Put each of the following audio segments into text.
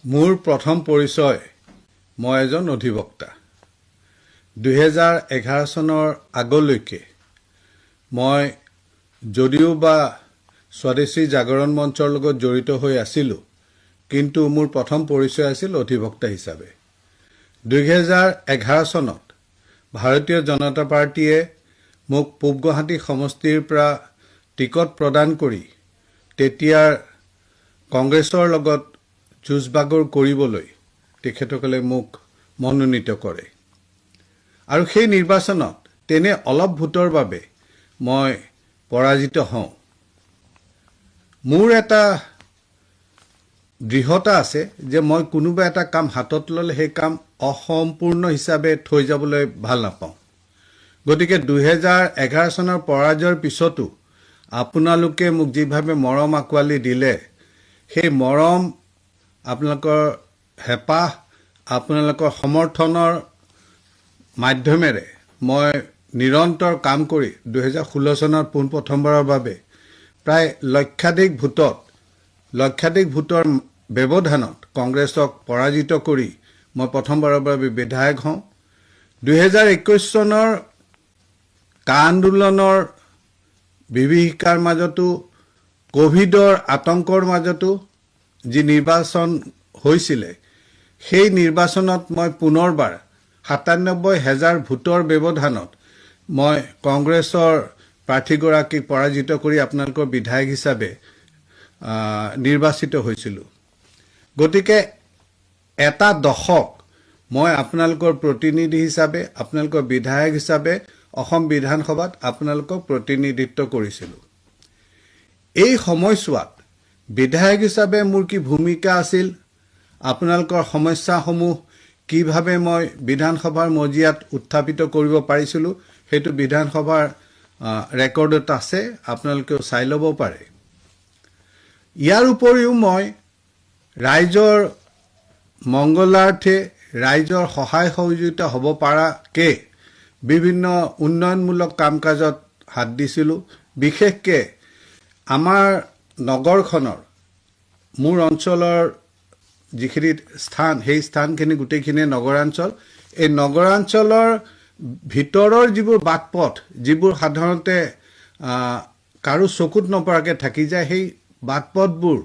মোৰ প্ৰথম পৰিচয় মই এজন অধিবক্তা 2011 চনৰ আগলৈকে মই যদিও বা স্বদেশী জাগৰণ মঞ্চৰ লগত জড়িত হৈ আছিলো কিন্তু মোৰ প্ৰথম পৰিচয় আছিল অধিবক্তা হিচাপে 2011 চনত ভাৰতীয় জনতা পাৰ্টিয়ে মোক পূব গুৱাহাটী সমষ্টিৰ পৰা টিকট প্ৰদান কৰি তেতিয়াৰ কংগ্ৰেছৰ লগত যুঁজবাগৰ কৰিবলৈ তেখেতসকলে মোক মনোনীত কৰে আৰু সেই নিৰ্বাচনত তেনে অলপ ভোটৰ বাবে মই পৰাজিত হওঁ মোৰ এটা দৃঢ়তা আছে যে মই কোনোবা এটা কাম হাতত ললে সেই কাম অসম্পূৰ্ণ হিচাপে থৈ যাবলৈ ভাল নাপাওঁ গতিকে 2011 চনৰ পৰাজয়ৰ পিছতো আপোনালোকে মোক যিভাৱে মৰম আকৱালি দিলে সেই মৰম আপোনালোকৰ হেপাহ আপোনালোকৰ সমৰ্থনৰ মাধ্যমেৰে মই নিৰন্তৰ কাম কৰি 2016 চনৰ পোনপ্ৰথমবাৰৰ বাবে প্ৰায় লক্ষাধিক ভোটৰ ব্যৱধানত কংগ্ৰেছক পৰাজিত কৰি মই প্ৰথমবাৰৰ বাবে বিধায়ক হওঁ 2021 চনৰ কা আন্দোলনৰ বিভীষিকাৰ মাজতো কোভিডৰ আতংকৰ মাজতো যি নিৰ্বাচন হৈছিল সেই নিৰ্বাচনত মই পুনৰবাৰ ৯৭,০০০ ভোটৰ ব্যৱধানত মই কংগ্ৰেছৰ প্ৰাৰ্থীগৰাকীক পৰাজিত কৰি আপোনালোকৰ বিধায়ক হিচাপে নিৰ্বাচিত হৈছিলোঁ গতিকে এটা দশক মই আপোনালোকৰ প্ৰতিনিধি হিচাপে আপোনালোকৰ বিধায়ক হিচাপে অসম বিধানসভাত আপোনালোকক প্ৰতিনিধিত্ব কৰিছিলোঁ এই সময়ছোৱাত বিধায়ক হিচাপে মোৰ কি ভূমিকা আছিল আপোনালোকৰ সমস্যাসমূহ কিভাৱে মই বিধানসভাৰ মজিয়াত উত্থাপিত কৰিব পাৰিছিলোঁ সেইটো বিধানসভাৰ ৰেকৰ্ডত আছে আপোনালোকে চাই ল'ব পাৰে ইয়াৰ উপৰিও মই ৰাইজৰ মংগলাৰ্থে ৰাইজৰ সহায় সহযোগিতা হ'ব পৰাকে বিভিন্ন উন্নয়নমূলক কাম-কাজত হাত দিছিলোঁ বিশেষকৈ আমাৰ নগৰখনৰ মোৰ অঞ্চলৰ যিখিনি স্থান সেই স্থানখিনি গোটেইখিনি নগৰাঞ্চল এই নগৰাঞ্চলৰ ভিতৰৰ যিবোৰ বাটপথ যিবোৰ সাধাৰণতে কাৰো চকুত নপৰাকৈ থাকি যায় সেই বাটপথবোৰ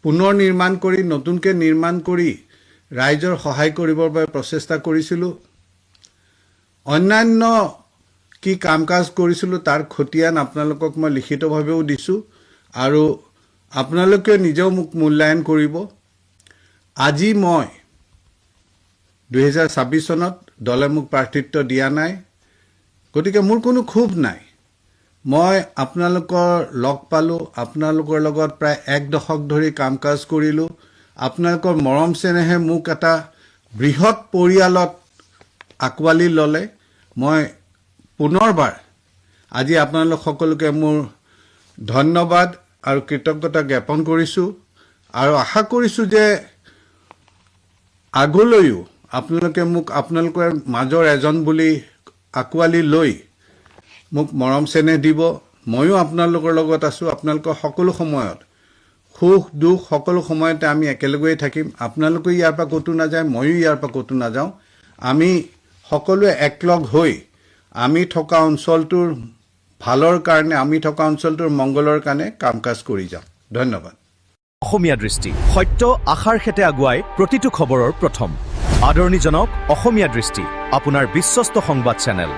পুনৰ নিৰ্মাণ কৰি নতুনকৈ নিৰ্মাণ কৰি ৰাইজৰ সহায় কৰিবৰ বাবে প্ৰচেষ্টা কৰিছিলোঁ অন্যান্য কি কাম-কাজ কৰিছিলোঁ তাৰ খতিয়ান আপোনালোকক মই লিখিতভাৱেও দিছোঁ আৰু আপোনালোকে নিজেও মোক মূল্যায়ন কৰিব আজি মই 2026 চনত দলে মোক প্ৰাৰ্থিত্ব দিয়া নাই গতিকে মোৰ কোনো ক্ষোভ নাই মই আপোনালোকৰ লগ পালোঁ আপোনালোকৰ লগত প্ৰায় এক দশক ধৰি কাম-কাজ কৰিলোঁ আপোনালোকৰ মৰম চেনেহে মোক এটা বৃহৎ পৰিয়ালত আকৱালি ল'লে মই পুনৰবাৰ আজি আপোনালোক সকলোকে মোৰ ধন্যবাদ আৰু কৃতজ্ঞতা জ্ঞাপন কৰিছোঁ আৰু আশা কৰিছোঁ যে আগলৈও আপোনালোকে মোক আপোনালোকৰ মাজৰ এজন বুলি আকৱালি লৈ মোক মৰম চেনেহ দিব ময়ো আপোনালোকৰ লগত আছোঁ আপোনালোকৰ সকলো সময়ত সুখ দুখ সকলো সময়তে আমি একেলগেই থাকিম আপোনালোকে ইয়াৰ পৰা ক'তো নাযায় ময়ো ইয়াৰ পৰা ক'তো নাযাওঁ আমি সকলোৱে একলগ হৈ আমি থকা অঞ্চলটোৰ ভালৰ কাৰণে আমি থকা অঞ্চলটোৰ মংগলৰ কাৰণে কাম-কাজ কৰি যাম ধন্যবাদ অসমীয়া দৃষ্টি সত্য আশাৰ খেতে আগুৱাই প্ৰতিটো খবৰৰ প্ৰথম আদৰণিজনক অসমীয়া দৃষ্টি আপোনাৰ বিশ্বস্ত সংবাদ চেনেল